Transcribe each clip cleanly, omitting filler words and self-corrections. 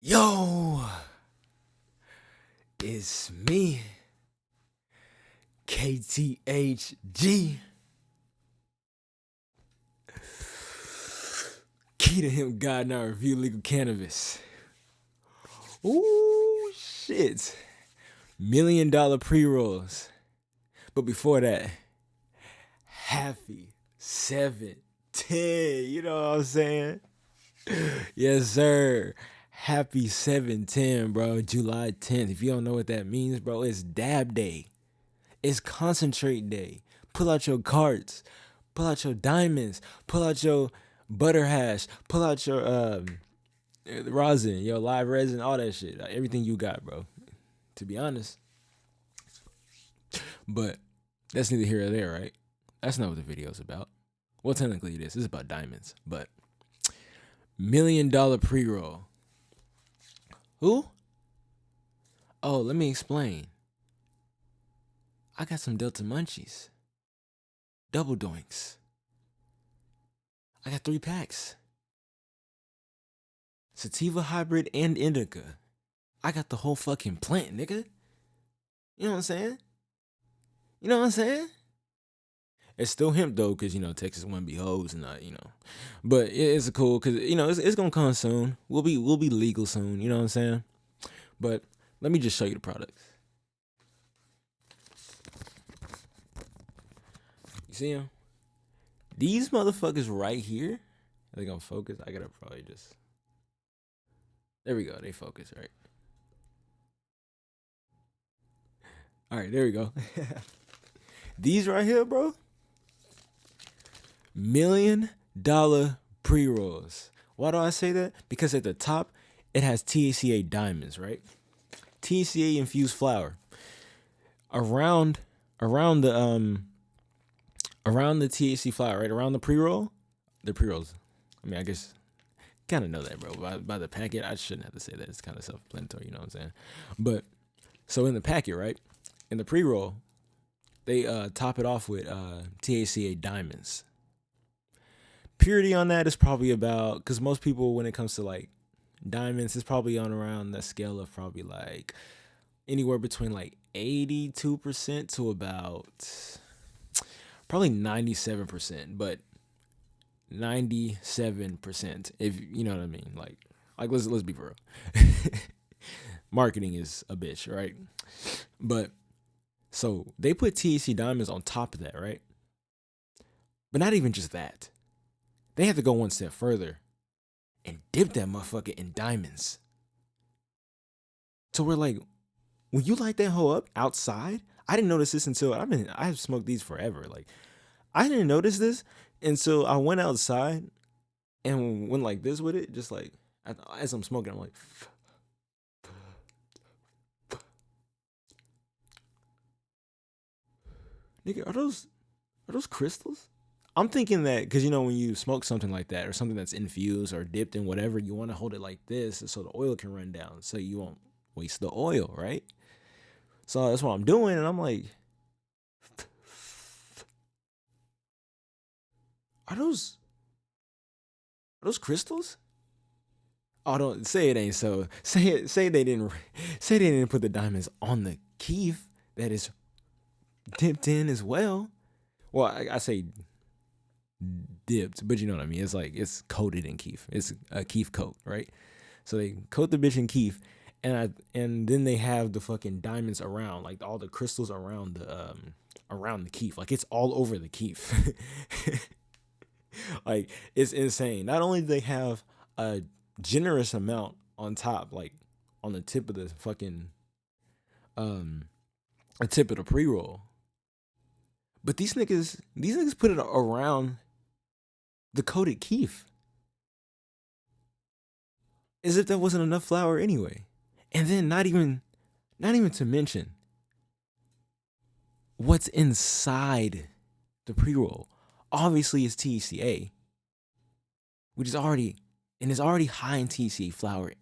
Yo, it's me, KTHG. Key to him, God, now review legal cannabis. Ooh, shit. $1 million pre-rolls. But before that, happy 7/10. You know what I'm saying? Yes, sir. Happy 7/10, bro. July 10th. If you don't know what that means, bro, it's dab day. It's concentrate day. Pull out your carts. Pull out your diamonds. Pull out your butter hash. Pull out your rosin, your live resin, all that shit. Like, everything you got, bro. To be honest. But that's neither here or there, right? That's not what the video's about. Well, technically it is. It's about diamonds. But $1 million pre-roll. Who? Oh, let me explain. I got some Delta Munchies. Double Doinks. I got 3 packs. Sativa hybrid and indica. I got the whole fucking plant, nigga. You know what I'm saying? You know what I'm saying? It's still hemp though, cause Texas wouldn't be hoes and not, But it's cool, cause it's gonna come soon. We'll be legal soon. You know what I'm saying? But let me just show you the products. You see them? These motherfuckers right here. Are they gonna focus? I gotta probably just. There we go. They focus, right? All right, there we go. These right here, bro. $1 million pre-rolls. Why do I say that? Because at the top, it has THCA diamonds, right? THCA infused flower. Around the THC flower, right? Around the pre-roll, the pre-rolls. I mean, I guess kind of know that, bro. By the packet, I shouldn't have to say that. It's kind of self-explanatory, you know what I'm saying? But so in the packet, right? In the pre-roll, they top it off with THCA diamonds. Purity on that is probably about, because most people, when it comes to like diamonds, it's probably on around the scale of probably like anywhere between like 82% to about probably 97%, but 97%, if you know what I mean. Like let's be for real. Marketing is a bitch, right? But so they put THC diamonds on top of that, right? But not even just that. They have to go one step further and dip that motherfucker in diamonds. So we're like, when you light that hoe up outside, I didn't notice this until I've smoked these forever. Like, I didn't notice this until I went outside and went like this with it, just like as I'm smoking, I'm like, nigga, are those crystals? I'm thinking that because when you smoke something like that or something that's infused or dipped in whatever, you want to hold it like this so the oil can run down, so you won't waste the oil, right? So that's what I'm doing, and I'm like, are those crystals? Oh, don't say it ain't so. Say they didn't put the diamonds on the keef that is dipped in as well. Well, I say dipped, but you know what I mean. It's like it's coated in keef. It's a keef coat, right? So they coat the bitch in keef, and then they have the fucking diamonds around, like all the crystals around the keef. Like it's all over the keef. Like it's insane. Not only do they have a generous amount on top, like on the tip of the fucking a tip of the pre-roll, but these niggas put it around the coated keef as if that wasn't enough flour anyway. And then not even to mention what's inside the pre-roll. Obviously it's THCA, which is already high in THCA flour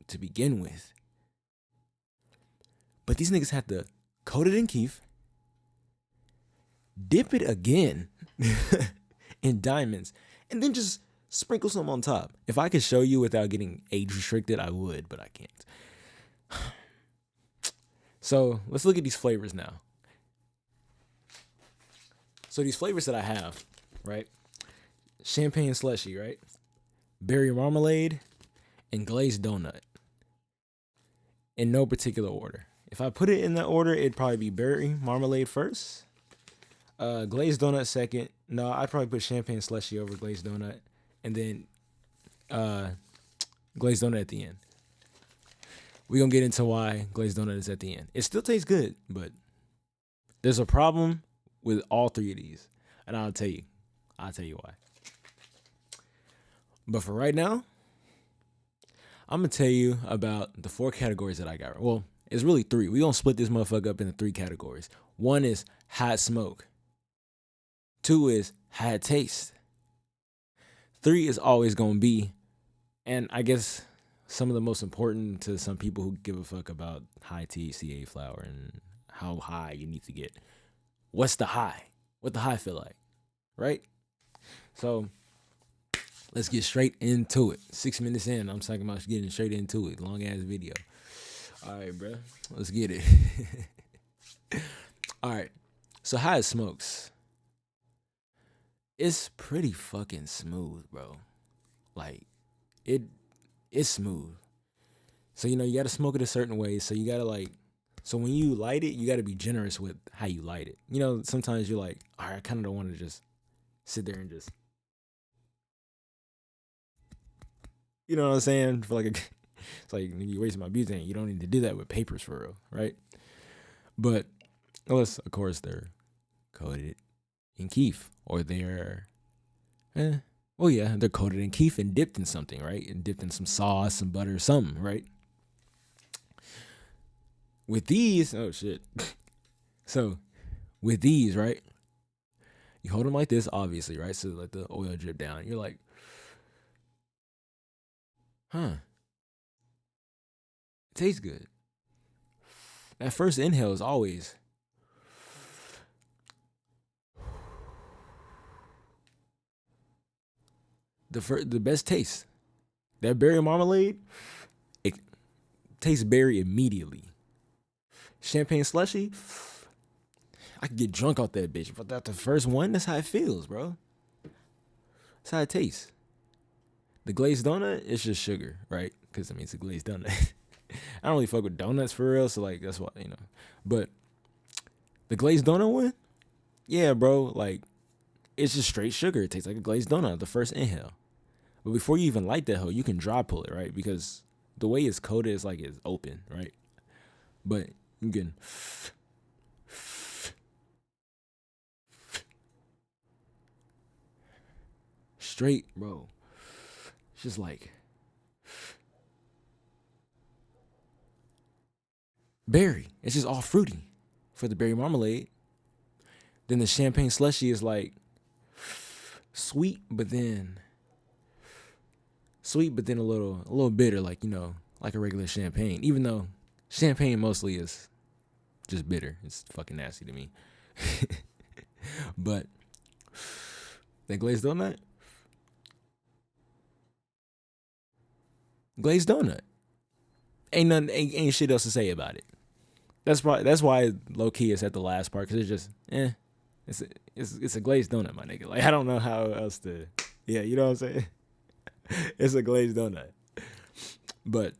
to begin with. But these niggas had to coat it in keef, dip it again in diamonds, and then just Sprinkle some on top. If I could show you without getting age restricted, I would, but I can't. So let's look at these flavors now. So these flavors that I have, right? Champagne slushy, right? Berry marmalade and glazed donut. In no particular order. If I put it in that order, it'd probably be berry marmalade first. Glazed donut second. No, I'd probably put champagne slushy over glazed donut. And then glazed donut at the end. We're going to get into why glazed donut is at the end. It still tastes good, but there's a problem with all three of these. And I'll tell you why. But for right now, I'm going to tell you about the 4 categories that I got. Well, it's really 3. We're going to split this motherfucker up into 3 categories. 1 is hot smoke. 2 is hot taste. 3 is always going to be, and I guess some of the most important to some people who give a fuck about high THCA flower and how high you need to get. What's the high? What the high feel like, right? So let's get straight into it. 6 minutes in, I'm talking about getting straight into it. Long ass video. All right, bro. Let's get it. All right. So how it smokes. It's pretty fucking smooth, bro. Like, it's smooth. So, you got to smoke it a certain way. So you got to so when you light it, you got to be generous with how you light it. Sometimes you're like, all right, I kind of don't want to just sit there and just, you know what I'm saying? It's like you waste my butane. You don't need to do that with papers for real, right? But unless, of course, they're coated in keef or they're, they're coated in keef and dipped in something, right? And dipped in some sauce, some butter, something, right? With these, oh shit. So with these, right? You hold them like this, obviously, right? So let the oil drip down. You're like, huh. It tastes good. That first inhale is always the best taste. That berry marmalade, it tastes berry immediately. Champagne slushy, I could get drunk off that bitch. But that's the first one, that's how it feels, bro. That's how it tastes. The glazed donut, it's just sugar, right? Because, it's a glazed donut. I don't really fuck with donuts for real, so, that's why, But the glazed donut one, yeah, bro, it's just straight sugar. It tastes like a glazed donut, the first inhale. But before you even light that hoe, you can dry pull it, right? Because the way it's coated is it's open, right? But you can straight, bro. It's just berry. It's just all fruity for the berry marmalade. Then the champagne slushy is sweet, but then a little bitter, like a regular champagne. Even though champagne mostly is just bitter. It's fucking nasty to me. But that glazed donut, ain't shit else to say about it. That's why low key it's at the last part, because it's just it's a glazed donut, my nigga. I don't know how else to, yeah, you know what I'm saying. It's a glazed donut, but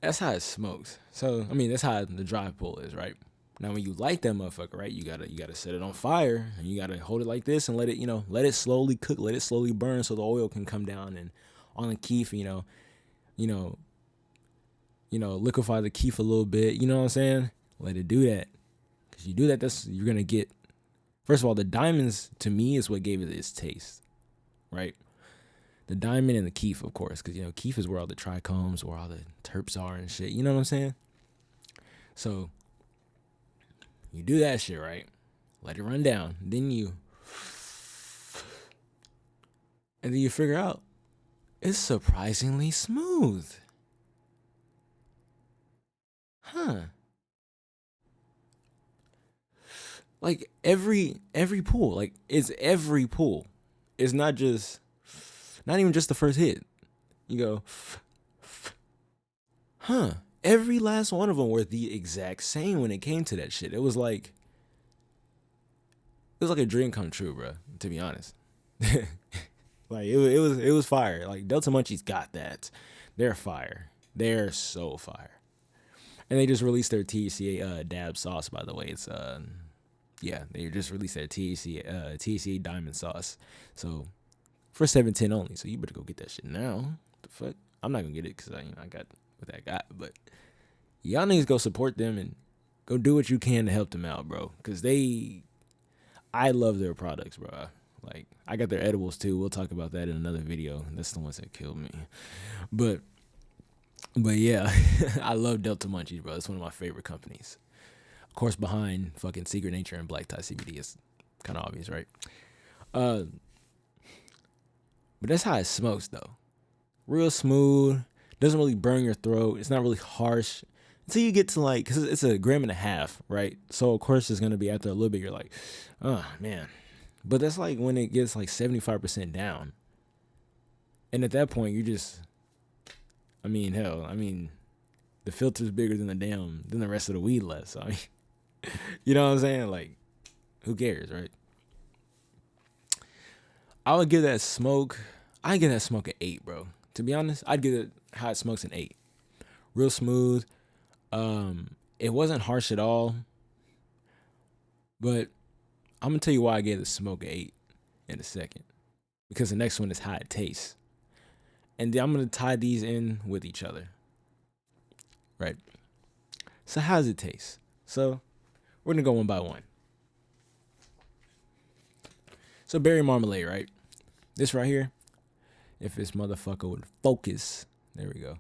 that's how it smokes. So that's how the dry pull is, right? Now when you light that motherfucker, right, you gotta set it on fire and you gotta hold it like this and let it let it slowly cook, let it slowly burn so the oil can come down and on the keef, liquefy the keef a little bit. You know what I'm saying? Let it do that, because you do that, you're gonna get. First of all, the diamonds to me is what gave it its taste, right? The diamond and the keef, of course, because keef is where all the trichomes, where all the terps are and shit. You know what I'm saying? So you do that shit, right? Let it run down. Then you figure out it's surprisingly smooth. Huh. Every pool, it's every pool. it's not even just the first hit. You go, huh? Every last one of them were the exact same when it came to that shit. It was like a dream come true, bro. To be honest, like it was fire. Like Delta Munchies got that. They're fire. They're so fire. And they just released their TCA dab sauce. By the way, it's yeah, they just released their TCA diamond sauce. So for $7.10 only. So you better go get that shit now. The fuck? I'm not gonna get it because I got what I got. But y'all niggas go support them and go do what you can to help them out, bro. Because I love their products, bro. Like I got their edibles too. We'll talk about that in another video. That's the ones that killed me. But yeah, I love Delta Munchies, bro. It's one of my favorite companies. Of course, behind fucking Secret Nature and Black Tie CBD is kind of obvious, right? But that's how it smokes, though. Real smooth. Doesn't really burn your throat. It's not really harsh until you get to like, because it's 1.5 grams, right? So of course it's gonna be after a little bit. You're like, oh man. But that's like when it gets like 75% down, and at that point you just, I mean, hell, the filter's bigger than the rest of the weed left. So I mean, you know what I'm saying? Like, who cares, right? I would give that smoke. I'd give that smoke an 8, bro. To be honest, I'd give it how it smokes an 8. Real smooth. It wasn't harsh at all. But I'm gonna tell you why I gave the smoke an 8 in a second. Because the next one is how it tastes. And then I'm gonna tie these in with each other. Right. So how does it taste? So we're gonna go one by one. So berry marmalade, right? This right here. If this motherfucker would focus. There we go.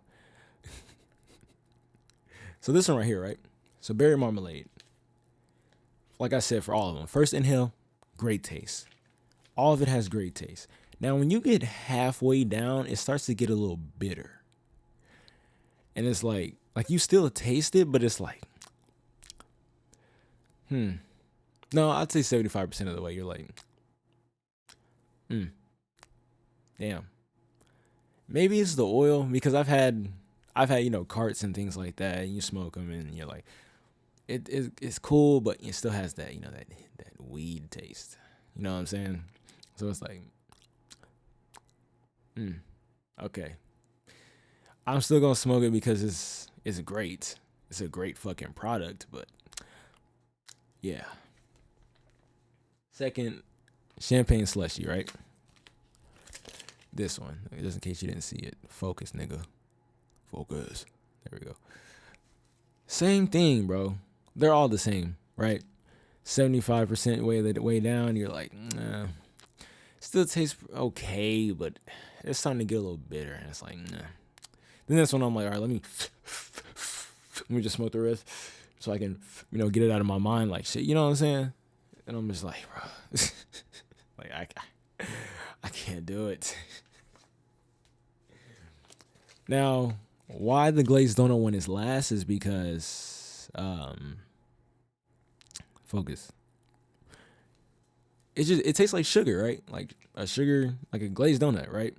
So this one right here, right? So berry marmalade. Like I said, for all of them. First inhale, great taste. All of it has great taste. Now, when you get halfway down, it starts to get a little bitter. And it's like you still taste it, but it's like, No, I'd say 75% of the way you're like, damn. Maybe it's the oil, because I've had carts and things like that, and you smoke them and you're like, it's cool, but it still has that, that weed taste. You know what I'm saying? So it's like, okay. I'm still gonna smoke it because it's great. It's a great fucking product, but yeah. Second, champagne slushy, right? This one, just in case you didn't see it. Focus, nigga. Focus. There we go. Same thing, bro. They're all the same, right? 75% way down. You're like, nah. Still tastes okay, but it's starting to get a little bitter. And it's like, nah. Then this one, I'm like, all right, let me just smoke the rest so I can, get it out of my mind. Like, shit, you know what I'm saying? And I'm just like, bro, like, I can't do it. Now, why the glazed donut one is last is because, focus. It tastes like sugar, right? Like a glazed donut, right?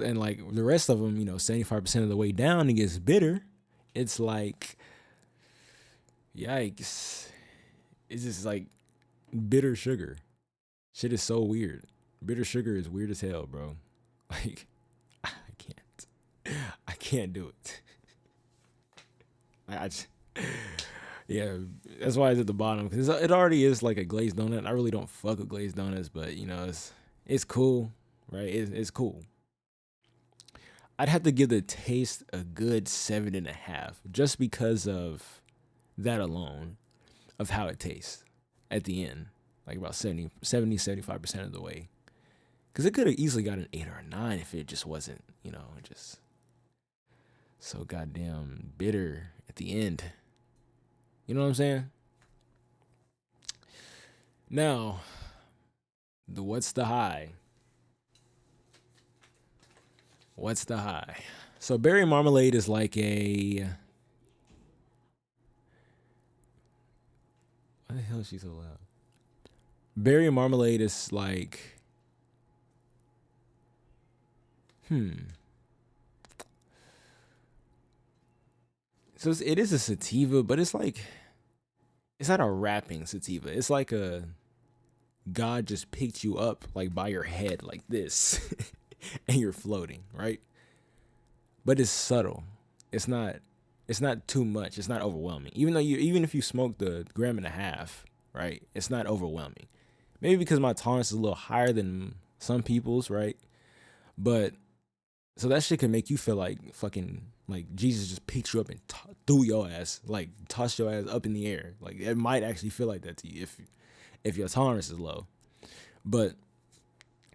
And like the rest of them, 75% of the way down, it gets bitter. It's like, yikes. It's just like bitter sugar. Shit is so weird. Bitter sugar is weird as hell, bro. Like, I can't do it. Yeah, that's why it's at the bottom, because it already is like a glazed donut. I really don't fuck with glazed donuts, but it's cool, right? It's cool. I'd have to give the taste a good 7.5, just because of that alone, of how it tastes at the end, like about 75% of the way. Because it could have easily got an 8 or a 9 if it just wasn't, just so goddamn bitter at the end. You know what I'm saying? Now, what's the high? What's the high? So berry marmalade is like a... Why the hell is she so loud? berry marmalade is like, so it is a sativa, but it's like, it's not a rapping sativa. It's like a God just picked you up like by your head like this, and you're floating, right? But it's subtle. It's not. It's not too much. It's not overwhelming. Even if you smoke the gram and a half, right? It's not overwhelming. Maybe because my tolerance is a little higher than some people's, right? But so that shit can make you feel like fucking like Jesus just picked you up and threw your ass, like tossed your ass up in the air. Like it might actually feel like that to you if your tolerance is low. But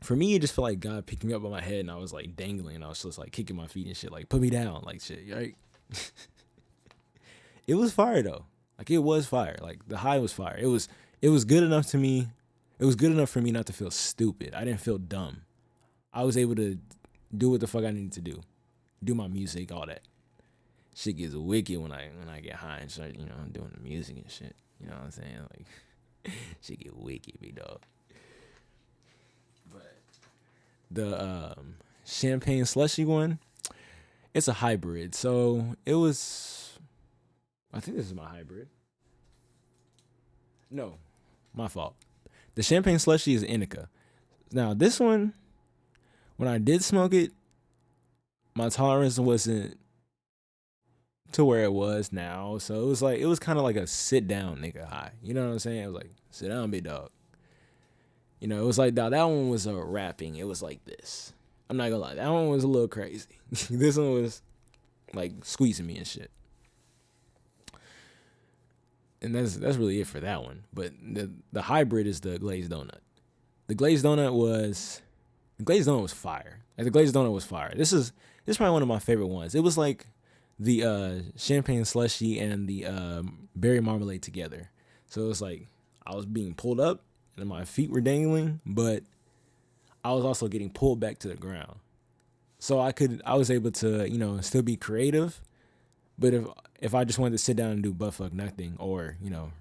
for me, it just felt like God picked me up on my head and I was like dangling and I was just like kicking my feet and shit, like put me down, like shit, right? It was fire though. Like it was fire. Like the high was fire. It was good enough to me. It was good enough for me not to feel stupid. I didn't feel dumb. I was able to do what the fuck I needed to do my music, all that. Shit gets wicked when I get high and start, doing the music and shit. You know what I'm saying? Like shit get wicked, big dog. But the champagne slushy one, it's a hybrid. So it was, I think this is my hybrid. No, my fault. The champagne slushy is indica. Now this one, when I did smoke it, my tolerance wasn't to where it was now. So it was kind of like a sit down nigga high. You know what I'm saying? It was like, sit down, big dog. It was like, that one was a rapping. It was like this. I'm not gonna lie. That one was a little crazy. This one was like squeezing me and shit. And that's really it for that one. But the hybrid is the glazed donut. The glazed donut was fire. Like the glazed donut was fire. This is probably one of my favorite ones. It was like the champagne slushy and the berry marmalade together. So it was like I was being pulled up and my feet were dangling, but I was also getting pulled back to the ground. So I was able to, still be creative. But if I just wanted to sit down and do butt fuck nothing or,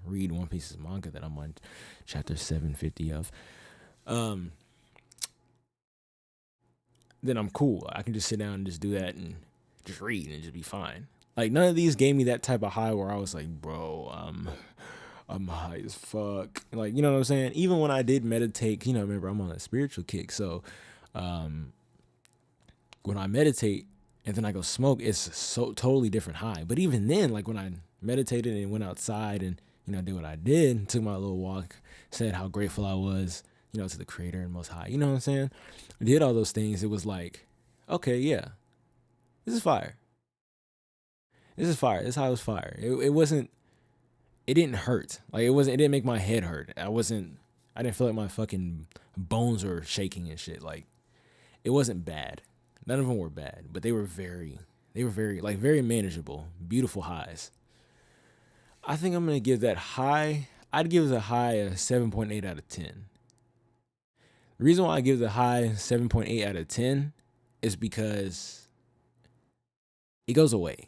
read One Piece's manga that I'm on chapter 750 of, then I'm cool. I can just sit down and just do that and just read and just be fine. Like none of these gave me that type of high where I was like, bro, I'm high as fuck. Like, you know what I'm saying? Even when I did meditate, remember I'm on a spiritual kick. So when I meditate and then I go smoke, it's so totally different high. But even then, like when I meditated and went outside and, did what I did, took my little walk, said how grateful I was, to the creator and most high, you know what I'm saying? I did all those things. It was like, okay, yeah, this is fire. This is fire. This high was fire. It didn't hurt. Like it didn't make my head hurt. I didn't feel like my fucking bones were shaking and shit. Like it wasn't bad. None of them were bad, but they were very very manageable, beautiful highs. I think I'm going to give that high, I'd give the high a 7.8 out of 10. The reason why I give the high 7.8 out of 10 is because it goes away.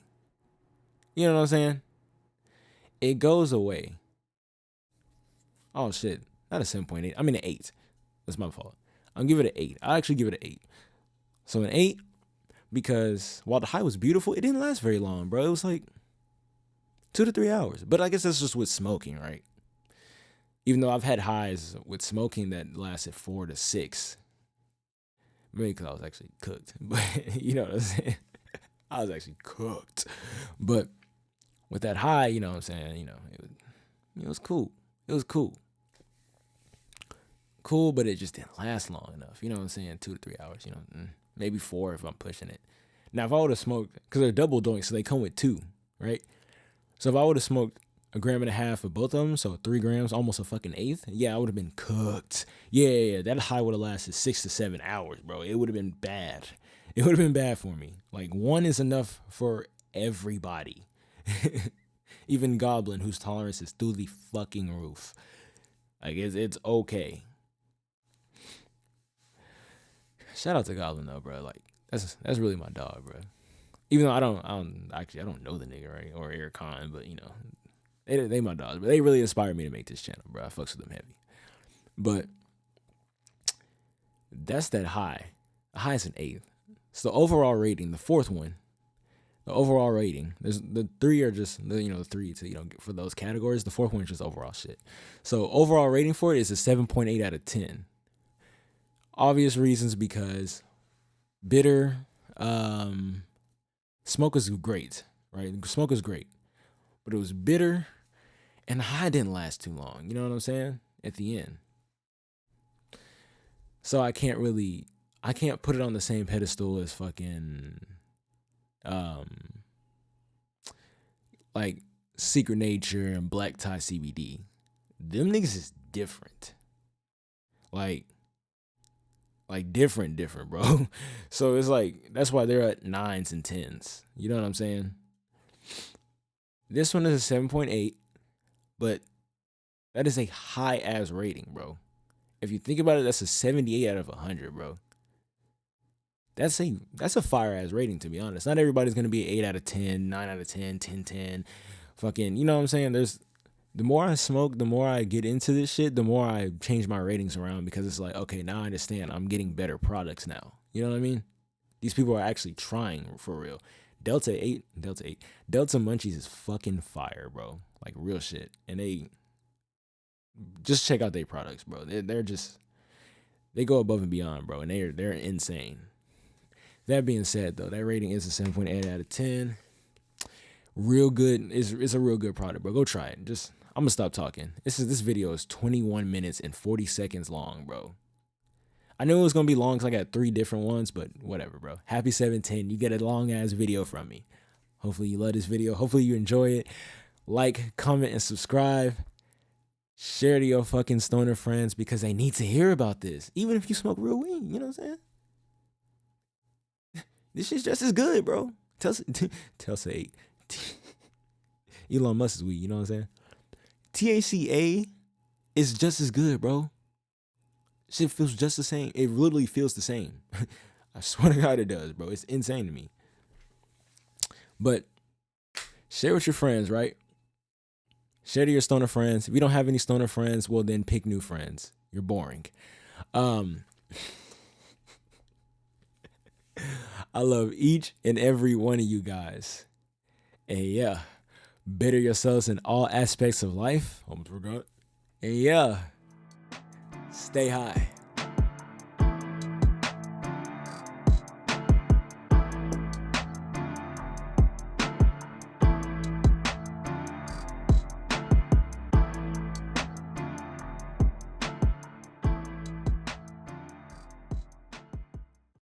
You know what I'm saying? It goes away. Oh shit, not a 7.8. I mean an 8. That's my fault. I'm giving it an 8. I actually give it an 8. So an 8 because while the high was beautiful, it didn't last very long, bro. It was like 2 to 3 hours. But I guess that's just with smoking, right? Even though I've had highs with smoking that lasted 4 to 6. Maybe because I was actually cooked. But you know what I'm saying? I was actually cooked. But with that high, you know what I'm saying? It was cool. It was cool. Cool, but it just didn't last long enough. You know what I'm saying? 2 to 3 hours, maybe 4 if I'm pushing it. Now, if I would have smoked, because they're double doinks, so they come with 2, right? So if I would have smoked a gram and a half of both of them, so 3 grams, almost a fucking eighth, yeah, I would have been cooked. Yeah, that high would have lasted 6 to 7 hours, bro. It would have been bad. It would have been bad for me. Like, 1 is enough for everybody. Even Goblin, whose tolerance is through the fucking roof. Like, it's okay. Shout out to Goblin though, bro. Like that's really my dog, bro. Even though I don't know the nigga, right, or Eric Khan, but they my dogs. But they really inspired me to make this channel, bro. I fucks with them heavy. But that's that high. The high is an 8. So the overall rating, the fourth one, the overall rating, there's the 3 are just the 3 to for those categories. The fourth one is just overall shit. So overall rating for it is a 7.8 out of 10. Obvious reasons, because bitter, smoke was great, right? Smoke was great, but it was bitter, and the high didn't last too long. You know what I'm saying? At the end. So I can't put it on the same pedestal as fucking like Secret Nature and Black Tie CBD. Them niggas is different. Like different, bro. So it's like, that's why they're at 9s and 10s. You know what I'm saying? This one is a 7.8, but that is a high ass rating, bro. If you think about it, that's a 78 out of 100, bro. That's a fire ass rating, to be honest. Not everybody's gonna be 8 out of 10, 9 out of 10, 10, 10. Fucking, you know what I'm saying? The more I smoke, the more I get into this shit, the more I change my ratings around, because it's like, okay, now I understand. I'm getting better products now. You know what I mean? These people are actually trying for real. Delta Munchies is fucking fire, bro. Like real shit. And they just check out their products, bro. They go above and beyond, bro, and they're insane. That being said, though, that rating is a 7.8 out of 10. Real good. It's a real good product, bro. Go try it. I'm gonna stop talking. This video is 21 minutes and 40 seconds long, bro. I knew it was gonna be long because I got 3 different ones, but whatever, bro. Happy 710. You get a long ass video from me. Hopefully you love this video. Hopefully you enjoy it. Like, comment, and subscribe. Share to your fucking stoner friends, because they need to hear about this. Even if you smoke real weed, you know what I'm saying? This shit's just as good, bro. Tell Elon Musk's weed, you know what I'm saying? THCA is just as good, bro. Shit feels just the same. It literally feels the same. I swear to God it does, bro. It's insane to me. But share with your friends, right? Share to your stoner friends. If you don't have any stoner friends, well, then pick new friends. You're boring. I love each and every one of you guys. And yeah, better yourselves in all aspects of life. Almost forgot. And yeah, stay high.